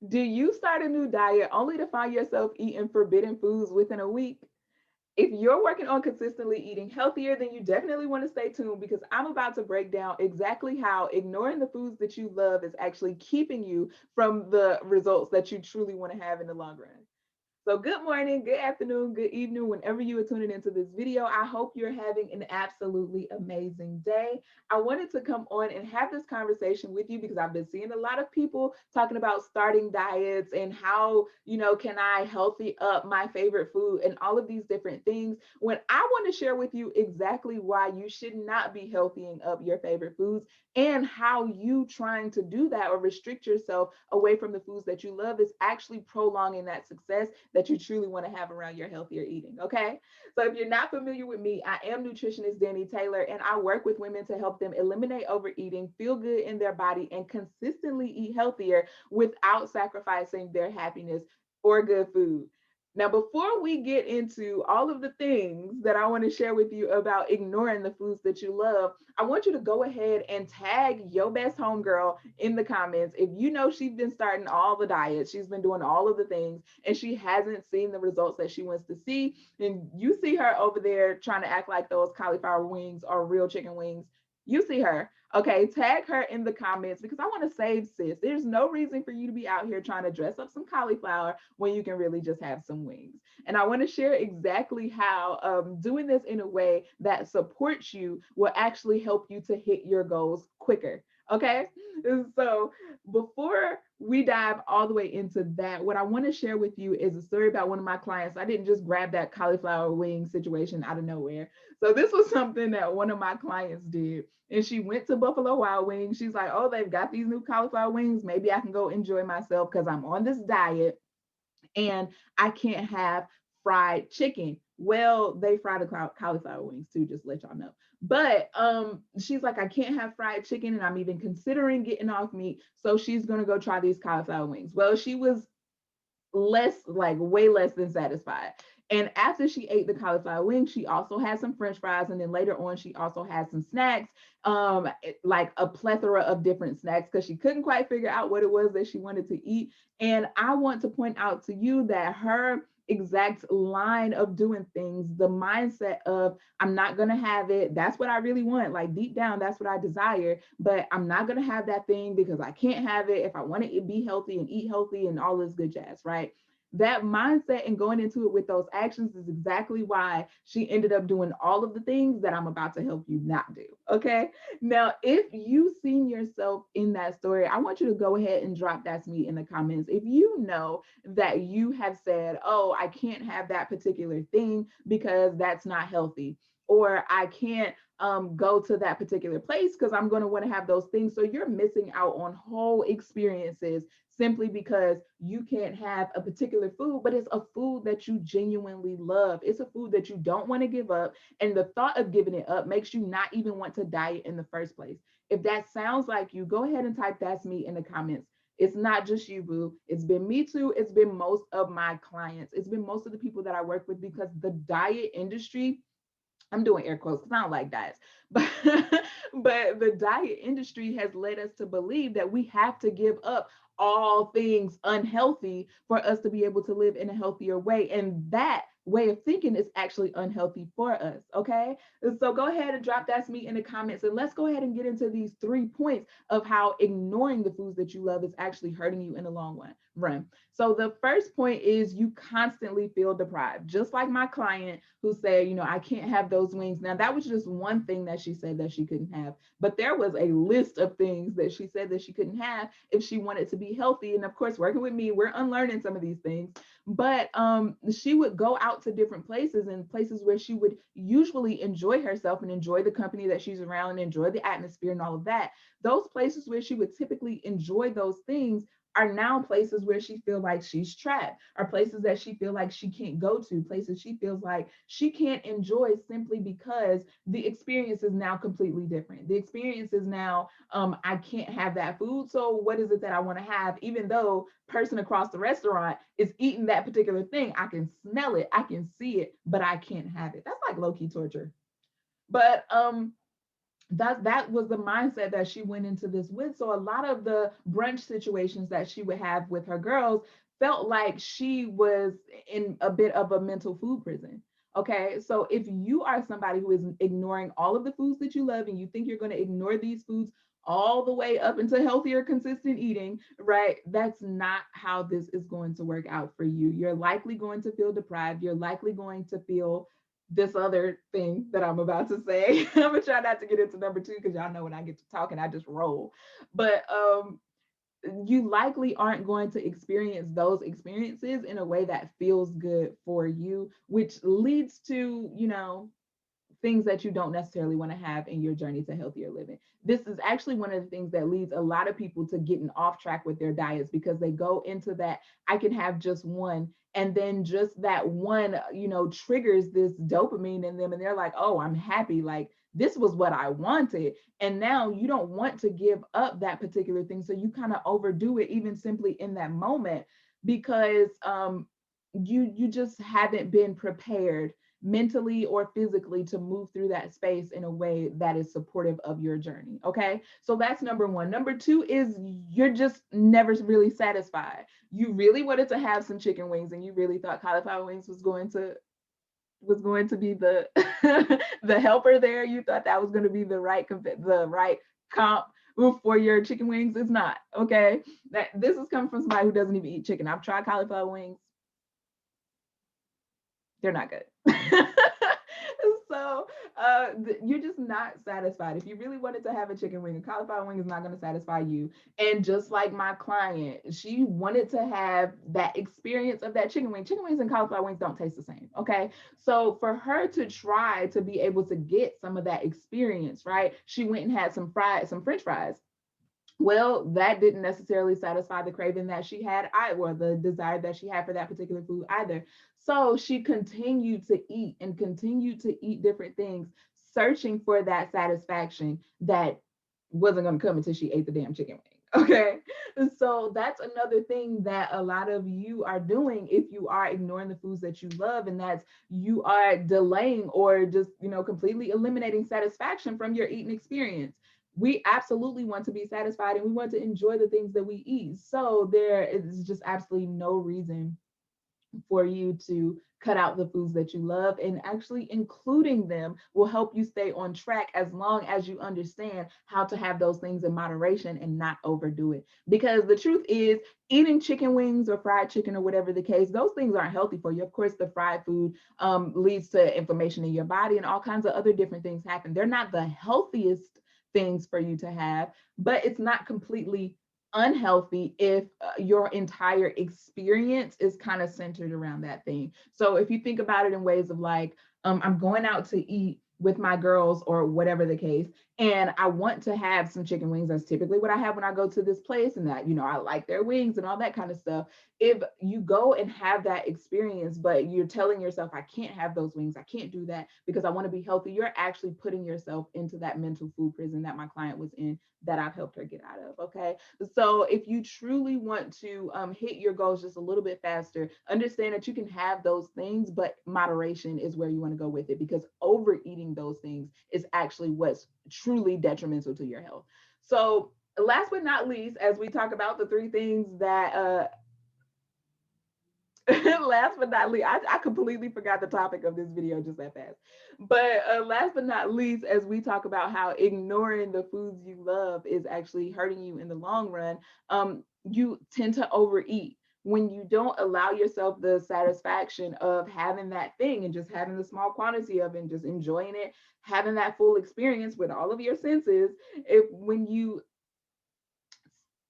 Do you start a new diet only to find yourself eating forbidden foods within a week? If you're working on consistently eating healthier, then you definitely want to stay tuned because I'm about to break down exactly how ignoring the foods that you love is actually keeping you from the results that you truly want to have in the long run. So, good morning, good afternoon, good evening, whenever you are tuning into this video. I hope you're having an absolutely amazing day. I wanted to come on and have this conversation with you because I've been seeing a lot of people talking about starting diets and how, can I healthy up my favorite food and all of these different things. When I want to share with you exactly why you should not be healthying up your favorite foods and how you trying to do that or restrict yourself away from the foods that you love is actually prolonging that success that you truly want to have around your healthier eating. Okay. So if you're not familiar with me, I am Nutritionist Dani Taylor, and I work with women to help them eliminate overeating, feel good in their body, and consistently eat healthier without sacrificing their happiness or good food. Now, before we get into all of the things that I want to share with you about ignoring the foods that you love, I want you to go ahead and tag your best homegirl in the comments. If you know she's been starting all the diets, she's been doing all of the things, and she hasn't seen the results that she wants to see, and you see her over there trying to act like those cauliflower wings are real chicken wings, you see her. Okay, tag her in the comments because I want to save sis. There's no reason for you to be out here trying to dress up some cauliflower when you can really just have some wings. And I want to share exactly how doing this in a way that supports you will actually help you to hit your goals quicker. Okay, so before we dive all the way into that, what I want to share with you is a story about one of my clients. I didn't just grab that cauliflower wing situation out of nowhere. So this was something that one of my clients did. And she went to Buffalo Wild Wings. She's like, oh, they've got these new cauliflower wings. Maybe I can go enjoy myself because I'm on this diet and I can't have fried chicken. Well, they fry the cauliflower wings too, just to let y'all know. But she's like, I can't have fried chicken, and I'm even considering getting off meat. So she's gonna go try these cauliflower wings. Well, she was less, like way less than satisfied. And after she ate the cauliflower wings, she also had some French fries, and then later on, she also had some snacks, like a plethora of different snacks, because she couldn't quite figure out what it was that she wanted to eat. And I want to point out to you that her exact line of doing things, the mindset of I'm not going to have it, that's what I really want, like deep down that's what I desire, but I'm not going to have that thing because I can't have it if I want to be healthy and eat healthy and all this good jazz, right? That mindset and going into it with those actions is exactly why she ended up doing all of the things that I'm about to help you not do. Okay. Now, if you've seen yourself in that story, I want you to go ahead and drop that's me in the comments. If you know that you have said, oh, I can't have that particular thing because that's not healthy, or I can't go to that particular place because I'm going to want to have those things. So you're missing out on whole experiences simply because you can't have a particular food, but it's a food that you genuinely love. It's a food that you don't want to give up. And the thought of giving it up makes you not even want to diet in the first place. If that sounds like you, go ahead and type that's me in the comments. It's not just you, boo. It's been me too. It's been most of my clients. It's been most of the people that I work with because the diet industry, I'm doing air quotes because I don't like diets, but but the diet industry has led us to believe that we have to give up all things unhealthy for us to be able to live in a healthier way. And that way of thinking is actually unhealthy for us. Okay. So go ahead and drop that's me in the comments. And let's go ahead and get into these 3 points of how ignoring the foods that you love is actually hurting you in the long run. So the first point is you constantly feel deprived, just like my client who said, I can't have those wings. Now, that was just one thing that she said that she couldn't have, but there was a list of things that she said that she couldn't have if she wanted to be healthy. And of course, working with me, we're unlearning some of these things. But she would go out to different places and places where she would usually enjoy herself and enjoy the company that she's around and enjoy the atmosphere and all of that. Those places where she would typically enjoy those things are now places where she feels like she's trapped, are places that she feels like she can't go to, places she feels like she can't enjoy simply because the experience is now completely different. The experience is now, I can't have that food. So what is it that I want to have? Even though person across the restaurant is eating that particular thing, I can smell it, I can see it, but I can't have it. That's like low-key torture. But that was the mindset that she went into this with. So a lot of the brunch situations that she would have with her girls felt like she was in a bit of a mental food prison. Okay, so if you are somebody who is ignoring all of the foods that you love and you think you're going to ignore these foods all the way up into healthier, consistent eating, right? That's not how this is going to work out for you. You're likely going to feel deprived. You're likely going to feel this other thing that I'm about to say. I'm gonna try not to get into number two because y'all know when I get to talking, I just roll. But you likely aren't going to experience those experiences in a way that feels good for you, which leads to, things that you don't necessarily want to have in your journey to healthier living. This is actually one of the things that leads a lot of people to getting off track with their diets because they go into that I can have just one, and then just that one, triggers this dopamine in them and they're like, "Oh, I'm happy. Like this was what I wanted." And now you don't want to give up that particular thing, so you kind of overdo it even simply in that moment because you just haven't been prepared mentally or physically to move through that space in a way that is supportive of your journey. Okay. So that's number one. Number two is you're just never really satisfied. You really wanted to have some chicken wings and you really thought cauliflower wings was going to be the the helper there. You thought that was going to be the right comp for your chicken wings. It's not. Okay. That this is coming from somebody who doesn't even eat chicken. I've tried cauliflower wings. They're not good. So you're just not satisfied. If you really wanted to have a chicken wing, a cauliflower wing is not going to satisfy you. And just like my client, she wanted to have that experience of that chicken wing. Chicken wings and cauliflower wings don't taste the same. Okay. So for her to try to be able to get some of that experience, right? She went and had some French fries. Well, that didn't necessarily satisfy the craving that she had, or the desire that she had for that particular food either. So she continued to eat and continued to eat different things, searching for that satisfaction that wasn't going to come until she ate the damn chicken wing. Okay. So that's another thing that a lot of you are doing if you are ignoring the foods that you love, and that's you are delaying or just, completely eliminating satisfaction from your eating experience. We absolutely want to be satisfied and we want to enjoy the things that we eat. So there is just absolutely no reason for you to cut out the foods that you love, and actually including them will help you stay on track as long as you understand how to have those things in moderation and not overdo it. Because the truth is, eating chicken wings or fried chicken or whatever the case, those things aren't healthy for you. Of course, the fried food leads to inflammation in your body and all kinds of other different things happen. They're not the healthiest things for you to have, but it's not completely unhealthy if your entire experience is kind of centered around that thing. So if you think about it in ways of like, I'm going out to eat with my girls or whatever the case, and I want to have some chicken wings. That's typically what I have when I go to this place, and that, I like their wings and all that kind of stuff. If you go and have that experience, but you're telling yourself, I can't have those wings, I can't do that because I want to be healthy, you're actually putting yourself into that mental food prison that my client was in, that I've helped her get out of. Okay. So if you truly want to hit your goals just a little bit faster, understand that you can have those things, but moderation is where you want to go with it, because overeating those things is actually what's truly detrimental to your health. So last but not least, as we talk about the three things that last but not least, I completely forgot the topic of this video just that fast. But last but not least, as we talk about how ignoring the foods you love is actually hurting you in the long run, you tend to overeat. When you don't allow yourself the satisfaction of having that thing and just having the small quantity of it and just enjoying it, having that full experience with all of your senses, when you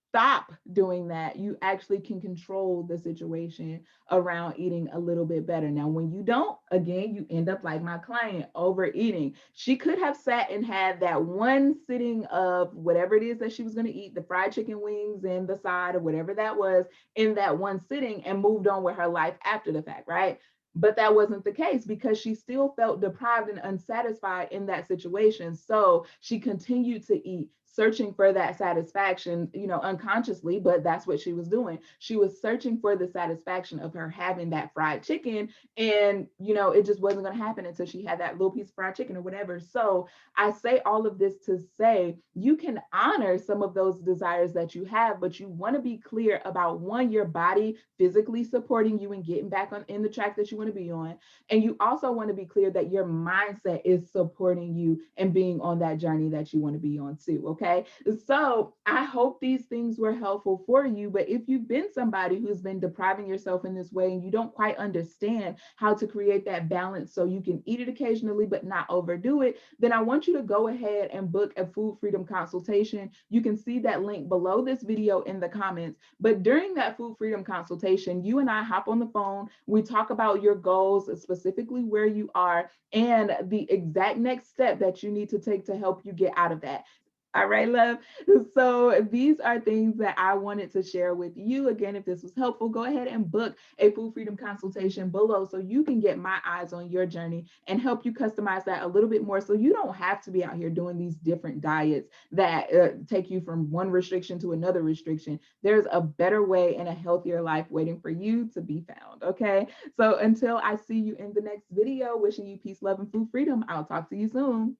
stop doing that, you actually can control the situation around eating a little bit better. Now, when you don't, again, you end up like my client, overeating. She could have sat and had that one sitting of whatever it is that she was going to eat, the fried chicken wings and the side or whatever that was, in that one sitting, and moved on with her life after the fact, right? But that wasn't the case because she still felt deprived and unsatisfied in that situation. So she continued to eat, searching for that satisfaction, unconsciously, but that's what she was doing. She was searching for the satisfaction of her having that fried chicken. And, it just wasn't going to happen until she had that little piece of fried chicken or whatever. So I say all of this to say you can honor some of those desires that you have, but you want to be clear about one, your body physically supporting you and getting back on in the track that you want to be on. And you also want to be clear that your mindset is supporting you and being on that journey that you want to be on too. Okay. So I hope these things were helpful for you. But if you've been somebody who's been depriving yourself in this way and you don't quite understand how to create that balance so you can eat it occasionally but not overdo it, then I want you to go ahead and book a Food Freedom Consultation. You can see that link below this video in the comments. But during that Food Freedom Consultation, you and I hop on the phone. We talk about your goals, specifically where you are, and the exact next step that you need to take to help you get out of that. All right, love. So these are things that I wanted to share with you. Again, if this was helpful, go ahead and book a Food Freedom Consultation below so you can get my eyes on your journey and help you customize that a little bit more so you don't have to be out here doing these different diets that take you from one restriction to another restriction. There's a better way and a healthier life waiting for you to be found. Okay. So until I see you in the next video, wishing you peace, love, and food freedom, I'll talk to you soon.